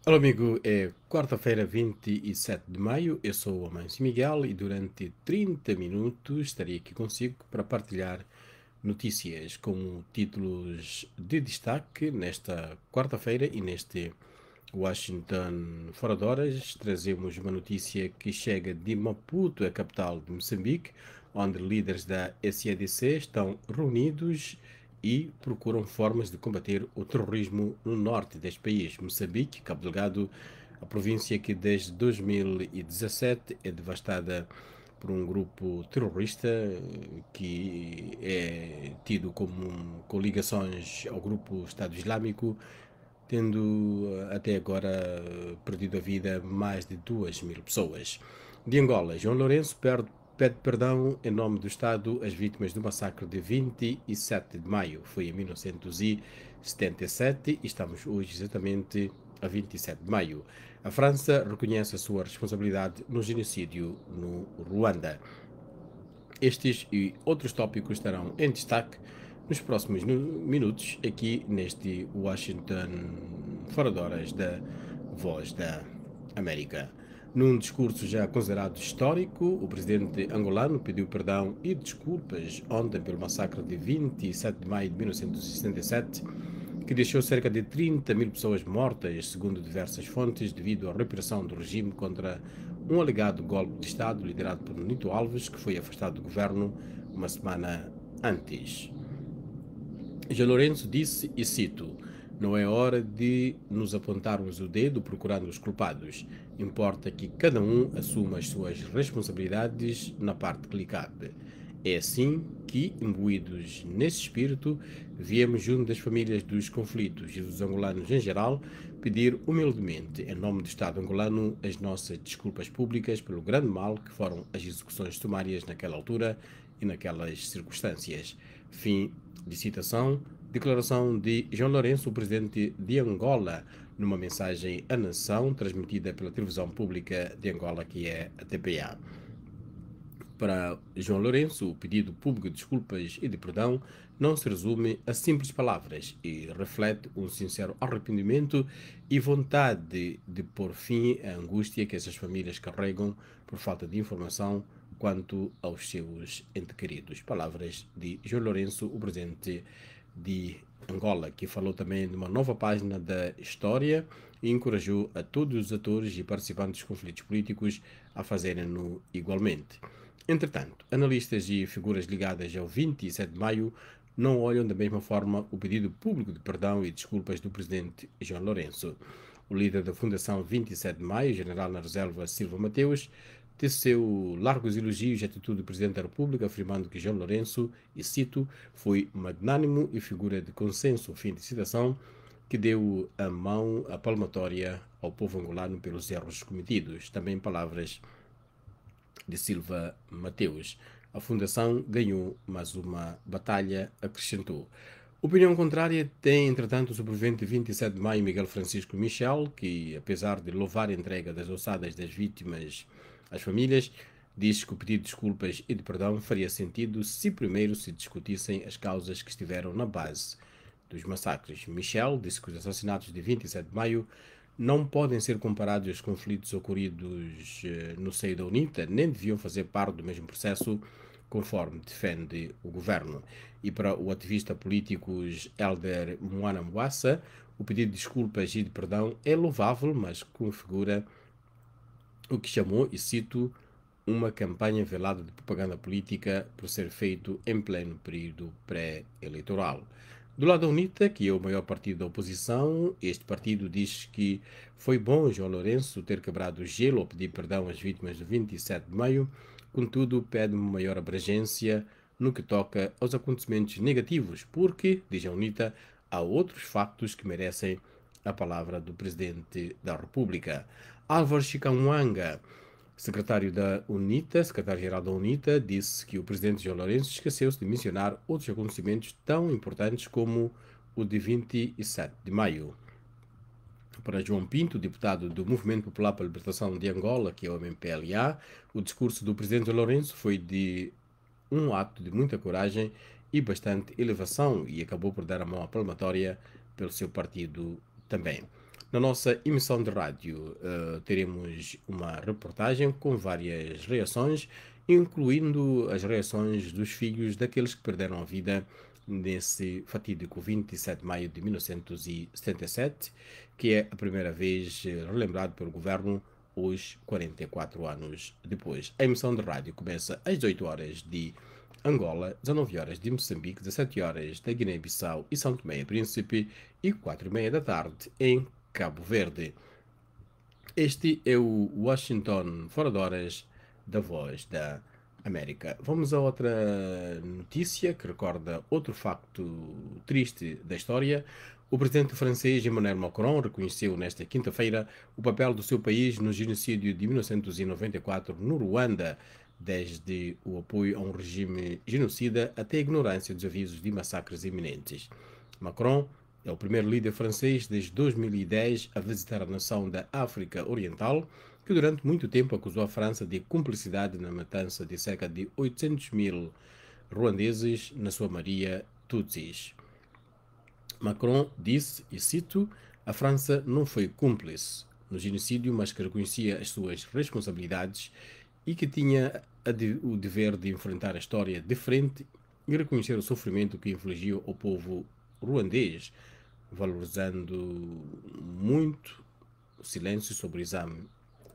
Olá amigo, é quarta-feira, 27 de maio. Eu sou o Amâncio Miguel e durante 30 minutos estarei aqui consigo para partilhar notícias com títulos de destaque nesta quarta-feira e neste Washington Fora de Horas. Trazemos uma notícia que chega de Maputo, a capital de Moçambique, onde líderes da SADC estão reunidos e procuram formas de combater o terrorismo no norte deste país. Moçambique, Cabo Delgado, a província que desde 2017 é devastada por um grupo terrorista que é tido com ligações ao grupo Estado Islâmico, tendo até agora perdido a vida mais de 2.000 pessoas. De Angola, João Lourenço pede perdão em nome do Estado às vítimas do massacre de 27 de maio. Foi em 1977 e estamos hoje exatamente a 27 de maio. A França reconhece a sua responsabilidade no genocídio no Ruanda. Estes e outros tópicos estarão em destaque nos próximos minutos aqui neste Washington Fora de Horas da Voz da América. Num discurso já considerado histórico, o presidente angolano pediu perdão e desculpas ontem pelo massacre de 27 de maio de 1967, que deixou cerca de 30.000 pessoas mortas, segundo diversas fontes, devido à repressão do regime contra um alegado golpe de Estado liderado por Nito Alves, que foi afastado do governo uma semana antes. Jean Lourenço disse, e cito: "Não é hora de nos apontarmos o dedo procurando os culpados. Importa que cada um assuma as suas responsabilidades na parte que lhe cabe. É assim que, imbuídos nesse espírito, viemos junto das famílias dos conflitos e dos angolanos em geral pedir humildemente, em nome do Estado angolano, as nossas desculpas públicas pelo grande mal que foram as execuções sumárias naquela altura e naquelas circunstâncias." Fim de citação. Declaração de João Lourenço, o presidente de Angola, numa mensagem à nação transmitida pela televisão pública de Angola, que é a TPA. Para João Lourenço, o pedido público de desculpas e de perdão não se resume a simples palavras e reflete um sincero arrependimento e vontade de pôr fim à angústia que essas famílias carregam por falta de informação quanto aos seus entes queridos. Palavras de João Lourenço, o presidente de Angola, que falou também de uma nova página da história e encorajou a todos os atores e participantes dos conflitos políticos a fazerem-no igualmente. Entretanto, analistas e figuras ligadas ao 27 de maio não olham da mesma forma o pedido público de perdão e desculpas do presidente João Lourenço. O líder da Fundação 27 de Maio, general na reserva Silva Mateus, teceu largos elogios à atitude do Presidente da República, afirmando que João Lourenço, e cito, foi magnânimo e figura de consenso, fim de citação, que deu a mão à palmatória ao povo angolano pelos erros cometidos. Também palavras de Silva Mateus. A Fundação ganhou mais uma batalha, acrescentou. Opinião contrária tem, entretanto, o sobrevivente 27 de maio Miguel Francisco Michel, que, apesar de louvar a entrega das ossadas das vítimas às famílias, diz que o pedido de desculpas e de perdão faria sentido se primeiro se discutissem as causas que estiveram na base dos massacres. Michel disse que os assassinatos de 27 de maio não podem ser comparados aos conflitos ocorridos no seio da UNITA, nem deviam fazer parte do mesmo processo, conforme defende o governo. E para o ativista político Helder Moana Mwassa, o pedido de desculpas e de perdão é louvável, mas configura o que chamou, e cito, uma campanha velada de propaganda política por ser feito em pleno período pré-eleitoral. Do lado da UNITA, que é o maior partido da oposição, este partido diz que foi bom João Lourenço ter quebrado o gelo ao pedir perdão às vítimas do 27 de maio, contudo pede uma maior abrangência no que toca aos acontecimentos negativos, porque, diz a UNITA, há outros factos que merecem a palavra do Presidente da República. Álvaro Chicamwanga, secretário-geral da UNITA, disse que o presidente João Lourenço esqueceu-se de mencionar outros acontecimentos tão importantes como o de 27 de maio. Para João Pinto, deputado do Movimento Popular pela Libertação de Angola, que é o MPLA, o discurso do presidente João Lourenço foi de um ato de muita coragem e bastante elevação e acabou por dar a mão à palmatória pelo seu partido também. Na nossa emissão de rádio, teremos uma reportagem com várias reações, incluindo as reações dos filhos daqueles que perderam a vida nesse fatídico 27 de maio de 1977, que é a primeira vez relembrado pelo governo hoje, 44 anos depois. A emissão de rádio começa às 18 horas de Angola, 19 horas de Moçambique, 17 horas da Guiné-Bissau e São Tomé e Príncipe e 4h30 da tarde em Cabo Verde. Este é o Washington Fora de Horas da Voz da América. Vamos a outra notícia que recorda outro facto triste da história. O presidente francês Emmanuel Macron reconheceu nesta quinta-feira o papel do seu país no genocídio de 1994 no Ruanda, desde o apoio a um regime genocida até a ignorância dos avisos de massacres iminentes. Macron é o primeiro líder francês desde 2010 a visitar a nação da África Oriental, que durante muito tempo acusou a França de cumplicidade na matança de cerca de 800 mil ruandeses, na sua maioria Tutsis. Macron disse, e cito, a França não foi cúmplice no genocídio, mas que reconhecia as suas responsabilidades e que tinha o dever de enfrentar a história de frente e reconhecer o sofrimento que infligiu ao povo ruandês, valorizando muito o silêncio sobre o exame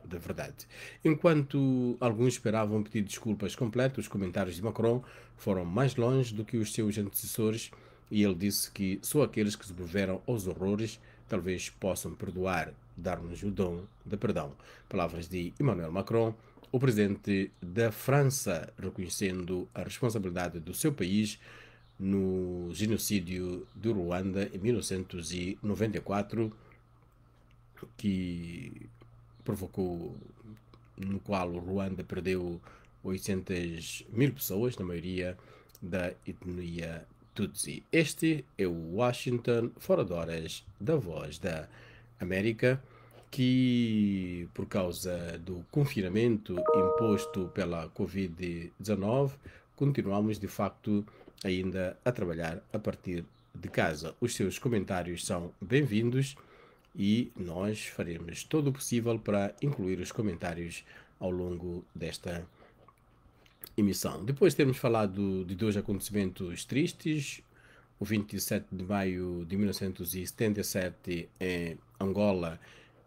da verdade. Enquanto alguns esperavam pedir desculpas completas, os comentários de Macron foram mais longe do que os seus antecessores e ele disse que só aqueles que sobreviveram aos horrores talvez possam perdoar, dar-nos o dom de perdão. Palavras de Emmanuel Macron, o presidente da França, reconhecendo a responsabilidade do seu país no genocídio do Ruanda em 1994, que provocou, no qual o Ruanda perdeu 800 mil pessoas, na maioria da etnia Tutsi. Este é o Washington Fora de Horas da Voz da América, que por causa do confinamento imposto pela Covid-19, continuamos de facto ainda a trabalhar a partir de casa. Os seus comentários são bem-vindos e nós faremos todo o possível para incluir os comentários ao longo desta emissão. Depois de termos falado de dois acontecimentos tristes, o 27 de maio de 1977 em Angola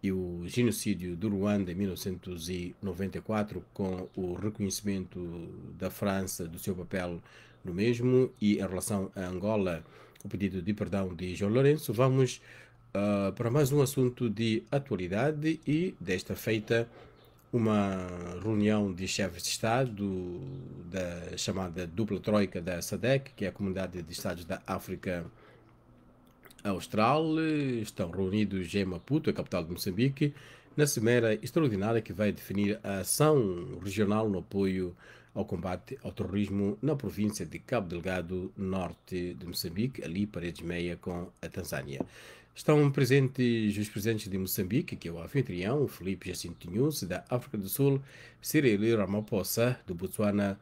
e o genocídio do Ruanda em 1994, com o reconhecimento da França do seu papel no mesmo, e em relação a Angola, o pedido de perdão de João Lourenço, vamos para mais um assunto de atualidade e desta feita uma reunião de chefes de Estado da chamada dupla troika da SADC, que é a Comunidade de Estados da África Austral, estão reunidos em Maputo, a capital de Moçambique, na cimeira extraordinária que vai definir a ação regional no apoio ao combate ao terrorismo na província de Cabo Delgado, norte de Moçambique, ali paredes meia com a Tanzânia. Estão presentes os presidentes de Moçambique, que é o anfitrião, Filipe Jacinto Nyusi, da África do Sul, Cyril Ramaphosa, do Botsuana,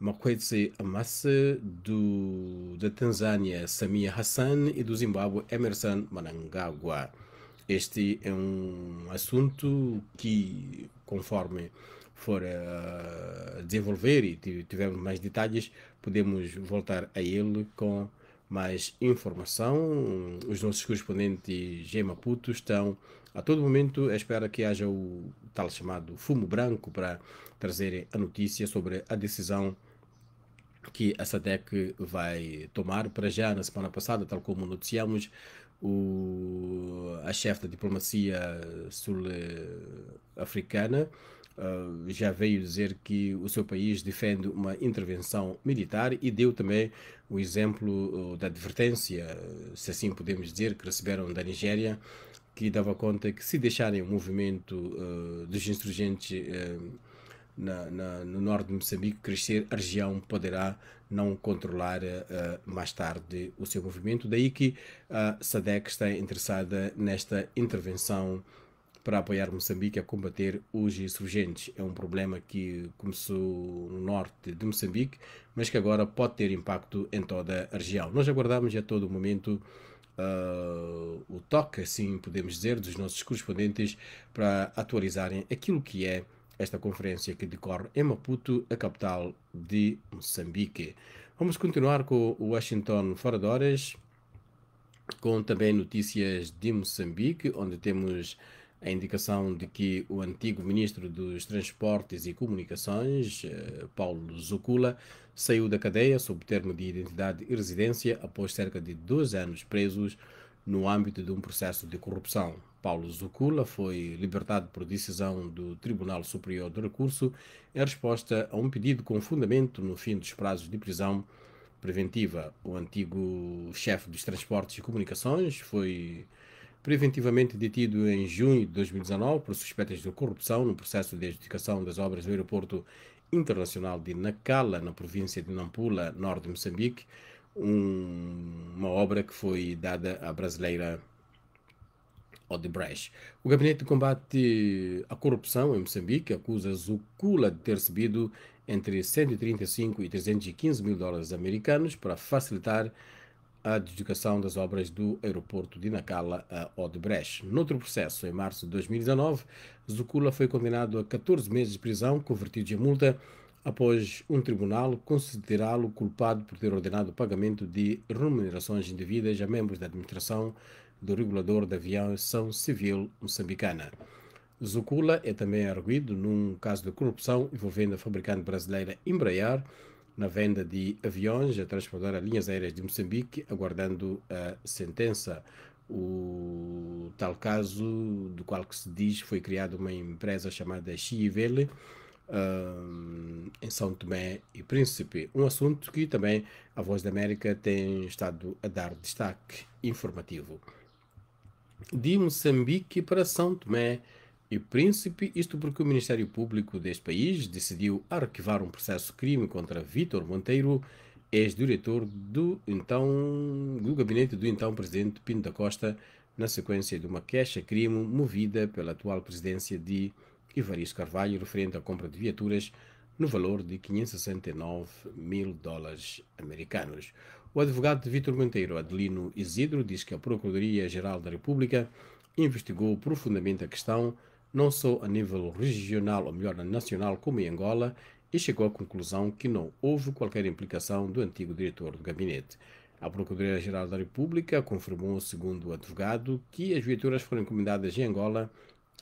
Mokgweetsi Amase, da Tanzânia, Samia Hassan, e do Zimbábue, Emerson Mnangagwa. Este é um assunto que, conforme for a desenvolver e tivermos mais detalhes, podemos voltar a ele com mais informação. Os nossos correspondentes em Maputo estão a todo momento à espera que haja o tal chamado fumo branco para trazerem a notícia sobre a decisão que a SADC vai tomar. Para já, na semana passada, tal como noticiamos, a chefe da diplomacia sul-africana já veio dizer que o seu país defende uma intervenção militar e deu também o exemplo da advertência, se assim podemos dizer, que receberam da Nigéria, que dava conta que se deixarem o movimento dos insurgentes no norte de Moçambique crescer, a região poderá não controlar mais tarde o seu movimento. Daí que a SADC está interessada nesta intervenção para apoiar Moçambique a combater os insurgentes. É um problema que começou no norte de Moçambique, mas que agora pode ter impacto em toda a região. Nós aguardamos a todo momento o toque, assim podemos dizer, dos nossos correspondentes para atualizarem aquilo que é esta conferência que decorre em Maputo, a capital de Moçambique. Vamos continuar com o Washington fora de horas, com também notícias de Moçambique, onde temos a indicação de que o antigo ministro dos Transportes e Comunicações, Paulo Zucula, saiu da cadeia sob termo de identidade e residência após cerca de 2 anos presos no âmbito de um processo de corrupção. Paulo Zucula foi libertado por decisão do Tribunal Superior do Recurso em resposta a um pedido com fundamento no fim dos prazos de prisão preventiva. O antigo chefe dos Transportes e Comunicações foi preventivamente detido em junho de 2019 por suspeitas de corrupção no processo de adjudicação das obras do aeroporto internacional de Nacala, na província de Nampula, norte de Moçambique, uma obra que foi dada à brasileira Odebrecht. O Gabinete de Combate à Corrupção em Moçambique acusa Zucula de ter recebido entre 135 e 315 mil dólares americanos para facilitar a adjudicação das obras do aeroporto de Nacala a Odebrecht. Noutro processo, em março de 2019, Zucula foi condenado a 14 meses de prisão, convertidos em multa, após um tribunal considerá-lo culpado por ter ordenado o pagamento de remunerações indevidas a membros da administração do regulador da aviação civil moçambicana. Zucula é também arguido num caso de corrupção envolvendo a fabricante brasileira Embraer na venda de aviões a transportar linhas aéreas de Moçambique, aguardando a sentença. O tal caso, do qual que se diz, foi criada uma empresa chamada Chivele, em São Tomé e Príncipe. Um assunto que também a Voz da América tem estado a dar destaque informativo. De Moçambique para São Tomé e Príncipe, isto porque o Ministério Público deste país decidiu arquivar um processo crime contra Vítor Monteiro, ex-diretor do gabinete do então presidente Pinto da Costa, na sequência de uma queixa-crime movida pela atual presidência de Evaristo Carvalho, referente à compra de viaturas no valor de 569 mil dólares americanos. O advogado de Vítor Monteiro, Adelino Isidro, diz que a Procuradoria-Geral da República investigou profundamente a questão, não só a nível regional, ou melhor, nacional, como em Angola, e chegou à conclusão que não houve qualquer implicação do antigo diretor do gabinete. A Procuradoria-Geral da República confirmou, segundo o advogado, que as viaturas foram encomendadas em Angola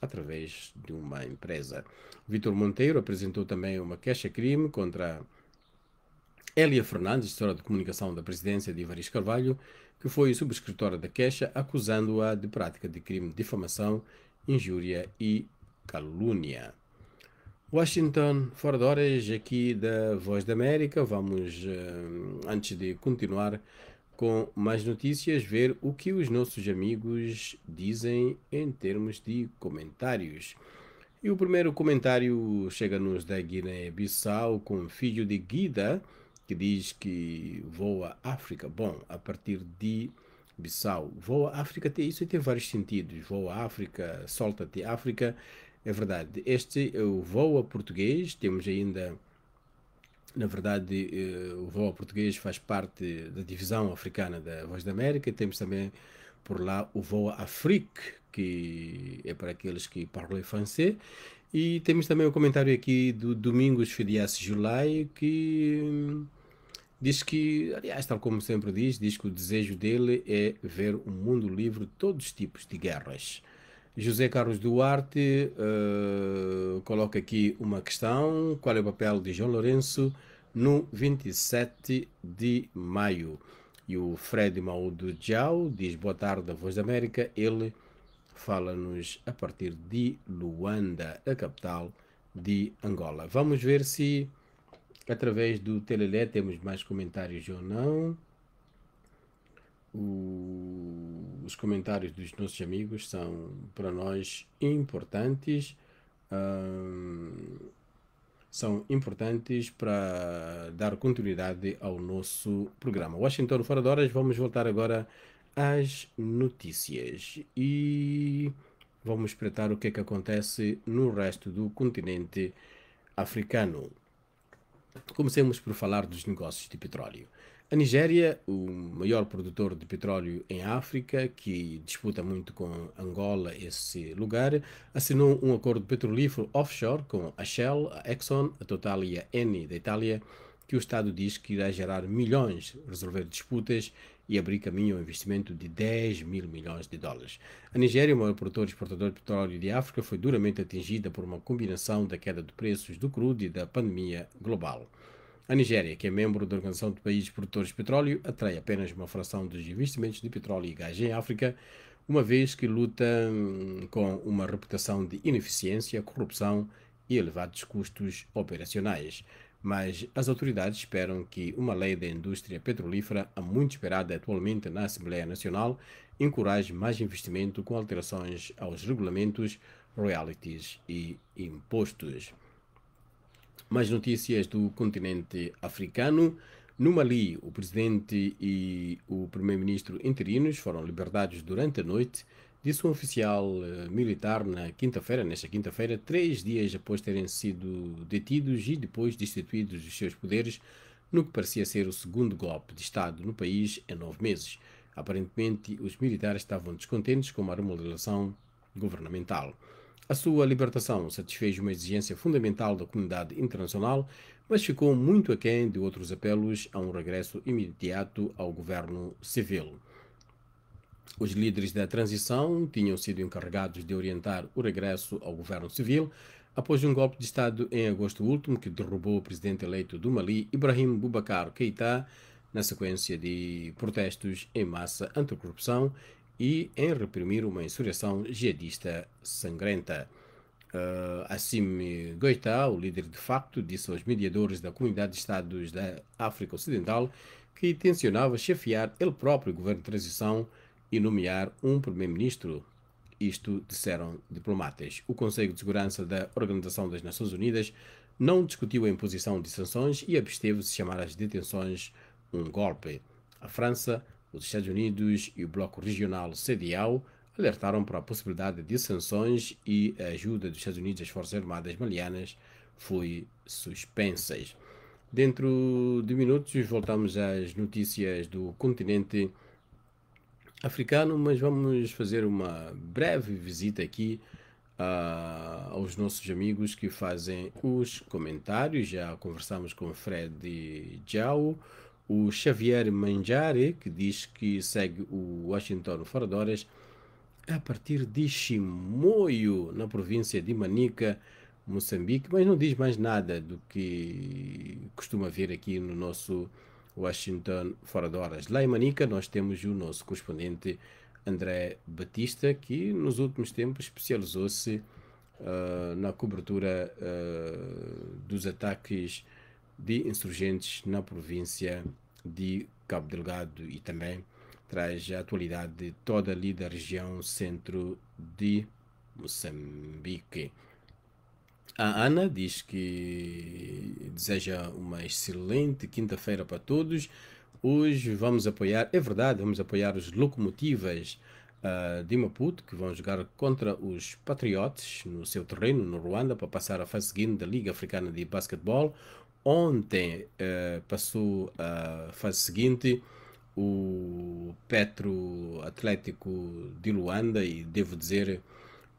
através de uma empresa. Vítor Monteiro apresentou também uma queixa-crime contra Hélia Fernandes, gestora de comunicação da presidência de Evaristo Carvalho, que foi subscritora da queixa, acusando-a de prática de crime de difamação, injúria e calúnia. Washington, fora de horas, aqui da Voz da América. Vamos, antes de continuar com mais notícias, ver o que os nossos amigos dizem em termos de comentários. E o primeiro comentário chega-nos da Guiné-Bissau, com filho de Guida, que diz que voa África. Bom, a partir de Bissau, voa África, isso tem vários sentidos. Voa África, solta-te África. É verdade, este é o voa português. Temos ainda, na verdade, o voa português faz parte da divisão africana da Voz da América. Temos também por lá o voa Afrique, que é para aqueles que falam francês. E temos também o comentário aqui do Domingos Fidias Julai, que diz que, aliás, tal como sempre diz que o desejo dele é ver um mundo livre de todos os tipos de guerras. José Carlos Duarte coloca aqui uma questão: qual é o papel de João Lourenço no 27 de maio? E o Fred Maudo Diau diz: boa tarde, a Voz da América. Ele fala-nos a partir de Luanda, a capital de Angola. Vamos ver se através do Telelé temos mais comentários ou não. Os comentários dos nossos amigos são para nós importantes. São importantes para dar continuidade ao nosso programa. Washington fora de horas, vamos voltar agora às notícias e vamos espreitar o que é que acontece no resto do continente africano. Comecemos por falar dos negócios de petróleo. A Nigéria, o maior produtor de petróleo em África, que disputa muito com Angola esse lugar, assinou um acordo petrolífero offshore com a Shell, a Exxon, a Total e a Eni da Itália, que o Estado diz que irá gerar milhões, resolver disputas e abrir caminho ao investimento de 10 mil milhões de dólares. A Nigéria, o maior produtor e exportador de petróleo de África, foi duramente atingida por uma combinação da queda de preços do crudo e da pandemia global. A Nigéria, que é membro da Organização de Países Produtores de Petróleo, atrai apenas uma fração dos investimentos de petróleo e gás em África, uma vez que luta com uma reputação de ineficiência, corrupção e elevados custos operacionais. Mas as autoridades esperam que uma lei da indústria petrolífera, a muito esperada atualmente na Assembleia Nacional, encoraje mais investimento com alterações aos regulamentos, royalties e impostos. Mais notícias do continente africano. No Mali, o presidente e o primeiro-ministro interinos foram liberados durante a noite, disse um oficial militar nesta quinta-feira, 3 dias após terem sido detidos e depois destituídos dos seus poderes, no que parecia ser o segundo golpe de Estado no país em 9 meses. Aparentemente, os militares estavam descontentes com a remodelação governamental. A sua libertação satisfez uma exigência fundamental da comunidade internacional, mas ficou muito aquém de outros apelos a um regresso imediato ao governo civil. Os líderes da transição tinham sido encarregados de orientar o regresso ao governo civil após um golpe de Estado em agosto último que derrubou o presidente eleito do Mali, Ibrahim Boubacar Keïta, na sequência de protestos em massa anti-corrupção e em reprimir uma insurreição jihadista sangrenta. Assimi Goïta, o líder de facto, disse aos mediadores da Comunidade de Estados da África Ocidental que tencionava chefiar ele próprio o governo de transição e nomear um primeiro-ministro. Isto disseram diplomatas. O Conselho de Segurança da Organização das Nações Unidas não discutiu a imposição de sanções e absteve-se de chamar as detenções um golpe. A França, os Estados Unidos e o bloco regional CEDEAO alertaram para a possibilidade de sanções e a ajuda dos Estados Unidos às Forças Armadas malianas foi suspensa. Dentro de minutos voltamos às notícias do continente africano, mas vamos fazer uma breve visita aqui aos nossos amigos que fazem os comentários. Já conversamos com o Fred Diao, o Xavier Manjare, que diz que segue o Washington fora de horas a partir de Chimoio, na província de Manica, Moçambique, mas não diz mais nada do que costuma ver aqui no nosso Washington fora de horas. Lá em Manica nós temos o nosso correspondente André Batista, que nos últimos tempos especializou-se na cobertura dos ataques de insurgentes na província de Cabo Delgado e também traz a atualidade de toda ali da região centro de Moçambique. A Ana diz que deseja uma excelente quinta-feira para todos. Hoje vamos apoiar, é verdade, vamos apoiar os Locomotivas de Maputo, que vão jogar contra os Patriots no seu terreno, no Ruanda, para passar a fase seguinte da Liga Africana de Basquetebol. Ontem passou a fase seguinte o Petro Atlético de Luanda e devo dizer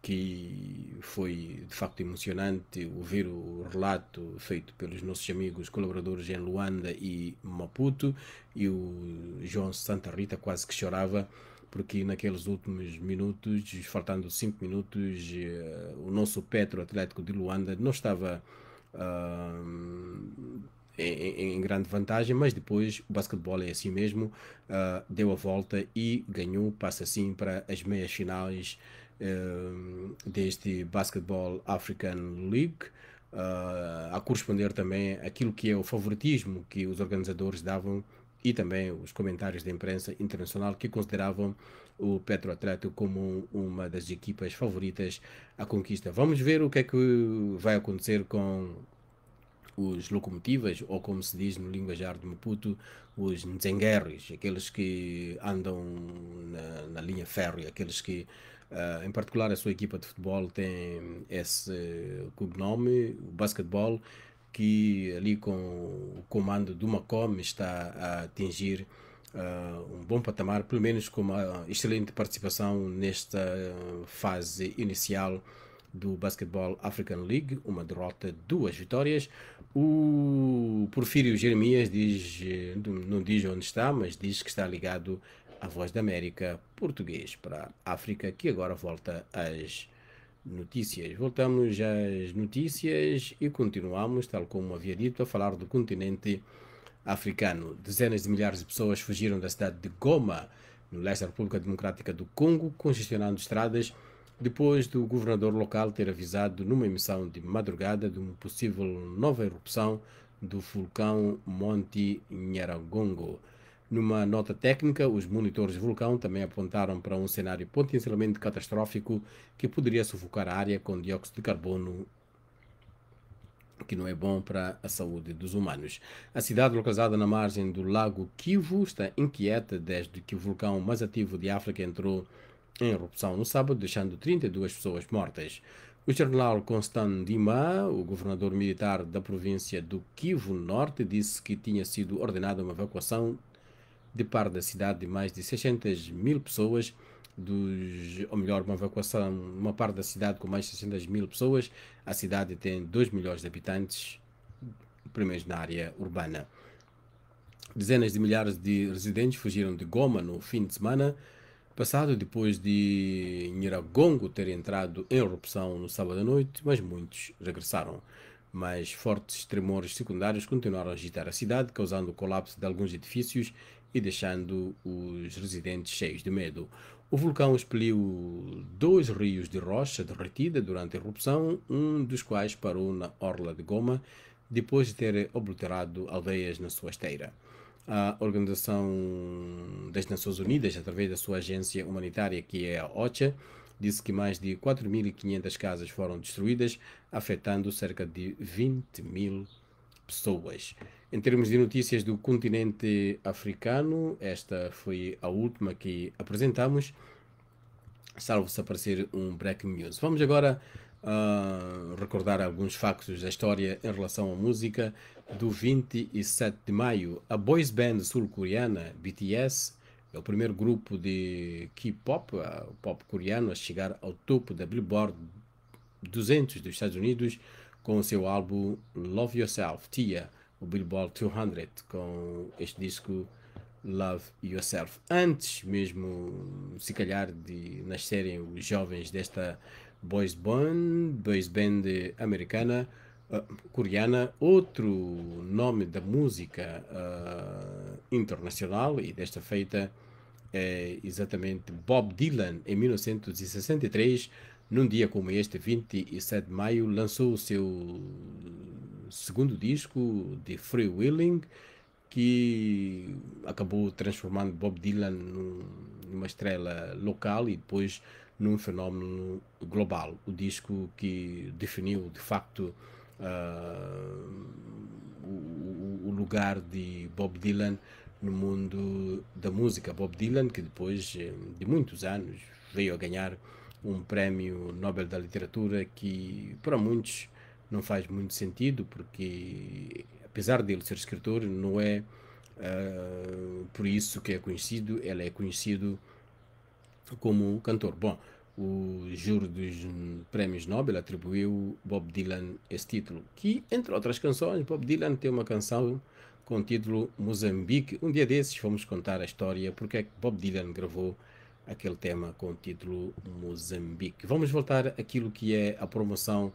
que foi de facto emocionante ouvir o relato feito pelos nossos amigos colaboradores em Luanda e Maputo, e o João Santa Rita quase que chorava porque naqueles últimos minutos, faltando 5 minutos, o nosso Petro Atlético de Luanda não estava em grande vantagem, mas depois o basquetebol é assim mesmo, deu a volta e ganhou, passa assim para as meias finais deste Basketball African League, a corresponder também aquilo que é o favoritismo que os organizadores davam e também os comentários da imprensa internacional que consideravam o Petro Atlético como uma das equipas favoritas à conquista. Vamos ver o que é que vai acontecer com os Locomotivas, ou como se diz no linguajar de Maputo, os Nzengueres, aqueles que andam na linha férrea, aqueles que, em particular, a sua equipa de futebol tem esse cognome, o basquetebol, que ali com o comando do Macom está a atingir um bom patamar, pelo menos com uma excelente participação nesta fase inicial do Basketball African League, uma derrota, 2 vitórias. O Porfírio Jeremias diz, não diz onde está, mas diz que está ligado à Voz da América português para a África, que agora volta às notícias. Voltamos às notícias e continuamos, tal como havia dito, a falar do continente africano. Dezenas de milhares de pessoas fugiram da cidade de Goma, no leste da República Democrática do Congo, congestionando estradas, depois do governador local ter avisado numa emissão de madrugada de uma possível nova erupção do vulcão Monte Nyiragongo. Numa nota técnica, os monitores de vulcão também apontaram para um cenário potencialmente catastrófico que poderia sufocar a área com dióxido de carbono, que não é bom para a saúde dos humanos. A cidade, localizada na margem do lago Kivu, está inquieta desde que o vulcão mais ativo de África entrou em erupção no sábado, deixando 32 pessoas mortas. O general Constant Dima, o governador militar da província do Kivu Norte, disse que tinha sido ordenada uma evacuação de par da cidade de mais de 600 mil pessoas, ou melhor, uma evacuação, uma parte da cidade com mais de 600 mil pessoas. A cidade tem 2 milhões de habitantes, primeiro na área urbana. Dezenas de milhares de residentes fugiram de Goma no fim de semana passado, depois de Nyiragongo ter entrado em erupção no sábado à noite, mas muitos regressaram. Mas fortes tremores secundários continuaram a agitar a cidade, causando o colapso de alguns edifícios e deixando os residentes cheios de medo. O vulcão expeliu 2 rios de rocha derretida durante a erupção, um dos quais parou na orla de Goma, depois de ter obliterado aldeias na sua esteira. A Organização das Nações Unidas, através da sua agência humanitária, que é a OCHA, disse que mais de 4.500 casas foram destruídas, afetando cerca de 20 mil pessoas. Em termos de notícias do continente africano, esta foi a última que apresentamos, salvo se aparecer um breaking news. Vamos agora recordar alguns factos da história em relação à música do 27 de maio. A boys band sul-coreana BTS é o primeiro grupo de K-pop, pop coreano, a chegar ao topo da Billboard 200 dos Estados Unidos com o seu álbum Love Yourself, Tia, o Billboard 200, com este disco Love Yourself. Antes mesmo, se calhar, de nascerem os jovens desta boys band americana, coreana, outro nome da música internacional, e desta feita é exatamente Bob Dylan. Em 1963, num dia como este, 27 de maio, lançou o seu segundo disco, de Free Willing, que acabou transformando Bob Dylan numa estrela local e depois num fenómeno global. O disco que definiu de facto o lugar de Bob Dylan no mundo da música. Bob Dylan, que depois de muitos anos veio a ganhar um prémio Nobel da Literatura, que para muitos não faz muito sentido, porque apesar de ele ser escritor, não é por isso que é conhecido. Ele é conhecido como cantor. Bom, o júri dos prémios Nobel atribuiu Bob Dylan esse título, que, entre outras canções, Bob Dylan tem uma canção com o título Moçambique. Um dia desses vamos contar a história porque é que Bob Dylan gravou aquele tema com o título Moçambique. Vamos voltar àquilo que é a promoção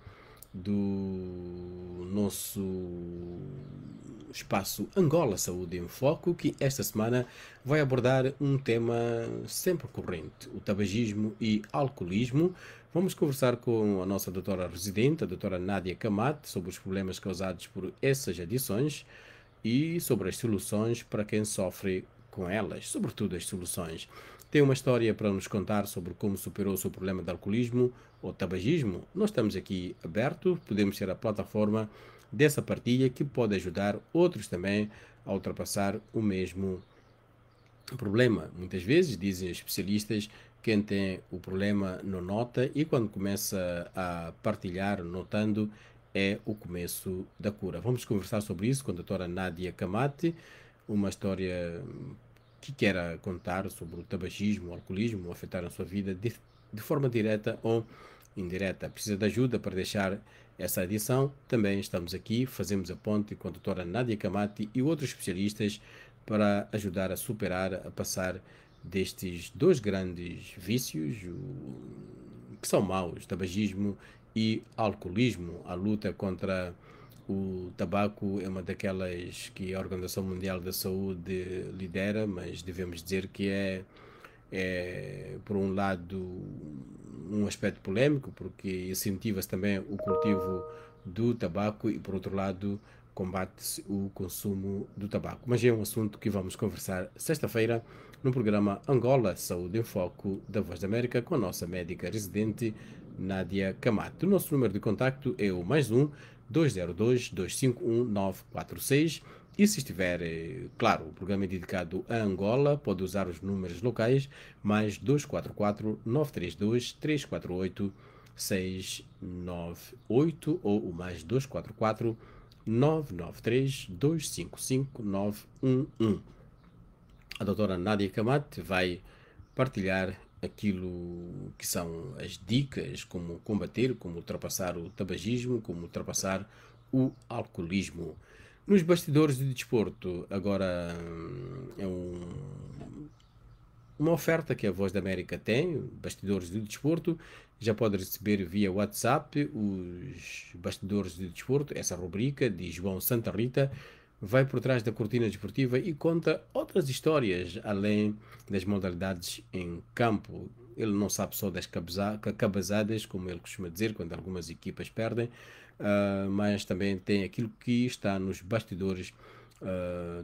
do nosso espaço Angola Saúde em Foco, que esta semana vai abordar um tema sempre corrente: o tabagismo e alcoolismo. Vamos conversar com a nossa doutora residente, a doutora Nádia Camate, sobre os problemas causados por essas adições e sobre as soluções para quem sofre com elas, sobretudo as soluções. Tem uma história para nos contar sobre como superou o seu problema de alcoolismo ou tabagismo. Nós estamos aqui abertos, podemos ser a plataforma dessa partilha que pode ajudar outros também a ultrapassar o mesmo problema. Muitas vezes, dizem os especialistas, quem tem o problema não nota, e quando começa a partilhar notando, é o começo da cura. Vamos conversar sobre isso com a doutora Nádia Camate, uma história que quer contar sobre o tabagismo, o alcoolismo, afetar a sua vida de forma direta ou indireta. Precisa de ajuda para deixar essa adição? Também estamos aqui, fazemos a ponte com a doutora Nádia Camate e outros especialistas para ajudar a superar, a passar destes dois grandes vícios, que são maus, tabagismo e alcoolismo. A luta contra o tabaco é uma daquelas que a Organização Mundial da Saúde lidera, mas devemos dizer que por um lado, um aspecto polêmico, porque incentiva-se também o cultivo do tabaco e, por outro lado, combate-se o consumo do tabaco. Mas é um assunto que vamos conversar sexta-feira no programa Angola Saúde em Foco da Voz da América com a nossa médica residente Nádia Camate. O nosso número de contacto é o +1 202 251 946. E se estiver, claro, o programa é dedicado a Angola, pode usar os números locais, mais 244 932 348 698 ou o mais 244 993 255 911. A doutora Nádia Camate vai partilhar aquilo que são as dicas, como combater, como ultrapassar o tabagismo, como ultrapassar o alcoolismo. Nos bastidores do desporto, agora é uma oferta que a Voz da América tem, bastidores do desporto, já pode receber via WhatsApp os bastidores do desporto, essa rubrica de João Santa Rita, vai por trás da cortina desportiva e conta outras histórias, além das modalidades em campo. Ele não sabe só das cabazadas, como ele costuma dizer, quando algumas equipas perdem, mas também tem aquilo que está nos bastidores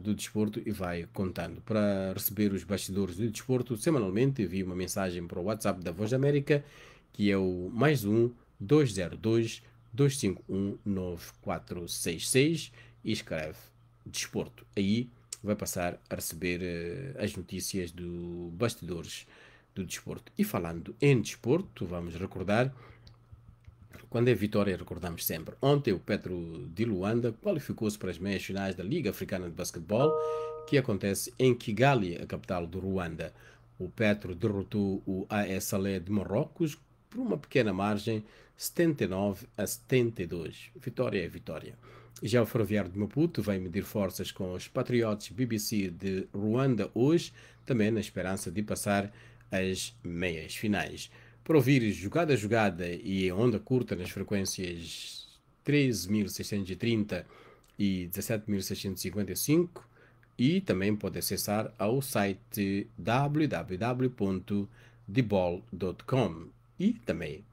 do desporto e vai contando. Para receber os bastidores do desporto, semanalmente envie uma mensagem para o WhatsApp da Voz da América, que é o +1 202 251 9466 e escreve desporto. Aí vai passar a receber as notícias do bastidores do desporto. E falando em desporto, vamos recordar, quando é vitória, recordamos sempre. Ontem o Petro de Luanda qualificou-se para as meias finais da Liga Africana de Basquetebol, que acontece em Kigali, a capital do Ruanda. O Petro derrotou o AS Salé de Marrocos por uma pequena margem, 79-72. Vitória é vitória. Já o Ferroviário de Maputo vai medir forças com os Patriots BBC de Ruanda hoje, também na esperança de passar as meias finais. Para ouvir jogada a jogada e em onda curta nas frequências 13.630 e 17.655, e também pode acessar ao site www.debol.com e também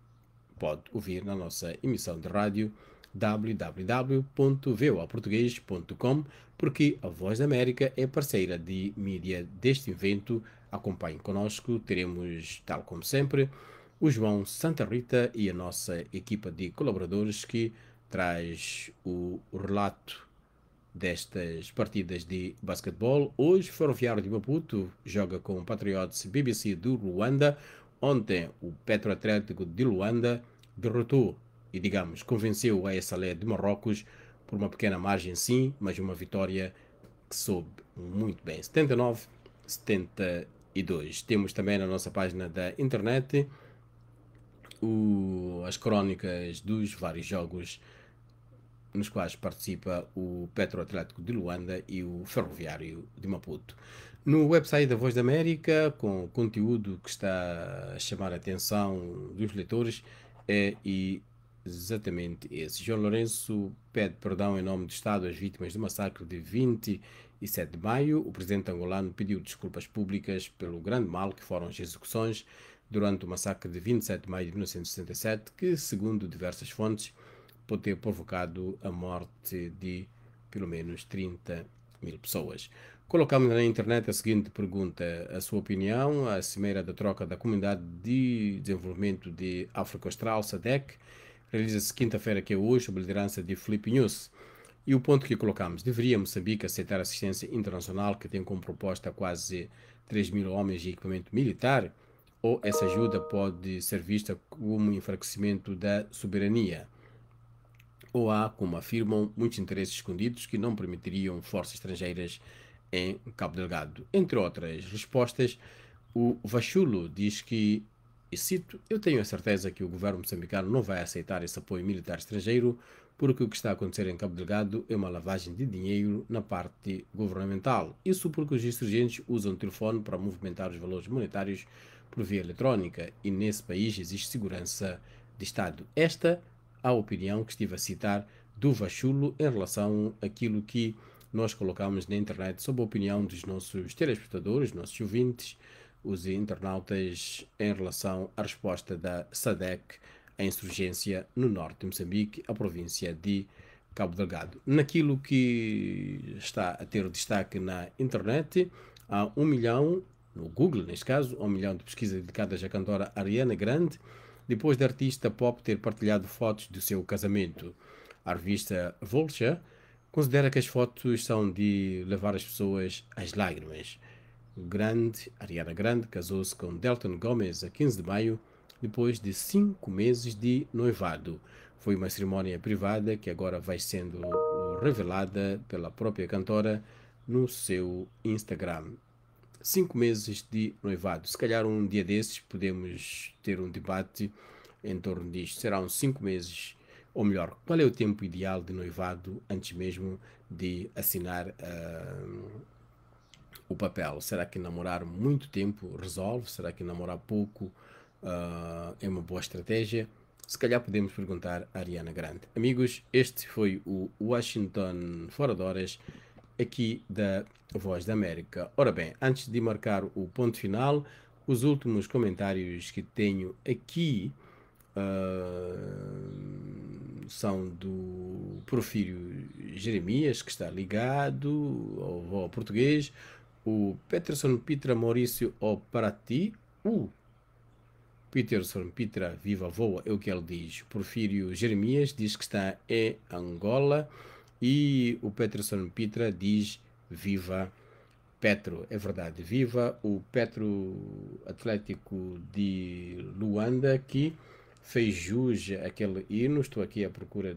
pode ouvir na nossa emissão de rádio www.voaportugues.com, porque a Voz da América é parceira de mídia deste evento. Acompanhe conosco, teremos, tal como sempre, o João Santa Rita e a nossa equipa de colaboradores que traz o relato destas partidas de basquetebol. Hoje, Ferroviário de Maputo joga com o Patriots BBC do Ruanda. Ontem, o Petro Atlético de Luanda derrotou e, digamos, convenceu o AS Salé de Marrocos por uma pequena margem, sim, mas uma vitória que soube muito bem. 79-72. Temos também na nossa página da internet as crónicas dos vários jogos nos quais participa o Petro Atlético de Luanda e o Ferroviário de Maputo. No website da Voz da América, com conteúdo que está a chamar a atenção dos leitores, é exatamente esse. João Lourenço pede perdão em nome do Estado às vítimas do massacre de 27 de maio. O presidente angolano pediu desculpas públicas pelo grande mal que foram as execuções durante o massacre de 27 de maio de 1967, que, segundo diversas fontes, pode ter provocado a morte de pelo menos 30.000 pessoas. Colocamos na internet a seguinte pergunta: a sua opinião, a cimeira da troca da Comunidade de Desenvolvimento de África Austral, SADC, realiza-se quinta-feira, que é hoje, sob a liderança de Filipe Nunes. E o ponto que colocamos: deveria Moçambique aceitar assistência internacional que tem como proposta quase 3.000 homens de equipamento militar? Ou essa ajuda pode ser vista como um enfraquecimento da soberania? ou há, como afirmam, muitos interesses escondidos que não permitiriam forças estrangeiras em Cabo Delgado? Entre outras respostas, o Vachulo diz que, e cito, eu tenho a certeza que o governo moçambicano não vai aceitar esse apoio militar estrangeiro, porque o que está a acontecer em Cabo Delgado é uma lavagem de dinheiro na parte governamental. Isso porque os insurgentes usam o telefone para movimentar os valores monetários por via eletrónica e nesse país existe segurança de Estado. Esta a opinião que estive a citar do Vachulo em relação àquilo que nós colocamos na internet sob a opinião dos nossos telespectadores, nossos ouvintes, os internautas, em relação à resposta da SADC à insurgência no norte de Moçambique, a província de Cabo Delgado. Naquilo que está a ter destaque na internet, há 1 milhão, no Google neste caso, 1 milhão de pesquisas dedicadas à cantora Ariana Grande, depois da artista pop ter partilhado fotos do seu casamento. A revista Vulture considera que as fotos são de levar as pessoas às lágrimas. Ariana Grande casou-se com Delton Gomes a 15 de maio, depois de 5 meses de noivado. Foi uma cerimónia privada que agora vai sendo revelada pela própria cantora no seu Instagram. 5 meses de noivado. Se calhar um dia desses podemos ter um debate em torno disto. Serão 5 meses, ou melhor, qual é o tempo ideal de noivado antes mesmo de assinar o papel? Será que namorar muito tempo resolve? Será que namorar pouco é uma boa estratégia? Se calhar podemos perguntar a Ariana Grande. Amigos, este foi o Washington Fora de Horas, aqui da Voz da América. Ora bem, antes de marcar o ponto final, os últimos comentários que tenho aqui são do Porfírio Jeremias, que está ligado ao português, o Peterson Pitra Maurício Oparati, Peterson Pitra Viva Voa, é o que ele diz. Porfírio Jeremias diz que está em Angola e o Peterson Pitra diz Viva Petro. É verdade, viva o Petro Atlético de Luanda, que fez jus àquele hino. Estou aqui à procura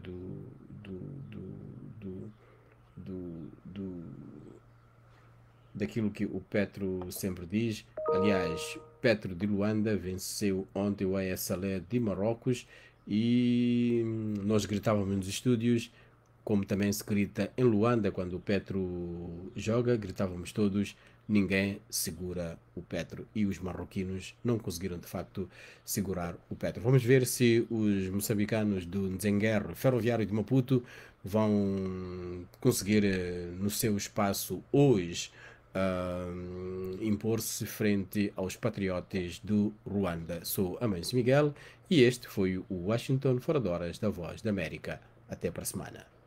daquilo que o Petro sempre diz. Aliás, Petro de Luanda venceu ontem o AS Salé de Marrocos e nós gritávamos nos estúdios, como também se grita em Luanda quando o Petro joga, gritávamos todos: ninguém segura o Petro. E os marroquinos não conseguiram de facto segurar o Petro. Vamos ver se os moçambicanos do Nzenguer Ferroviário de Maputo vão conseguir no seu espaço hoje impor-se frente aos patriotas do Ruanda. Sou Amâncio Miguel e este foi o Washington Fora de Horas da Voz da América. Até para a semana.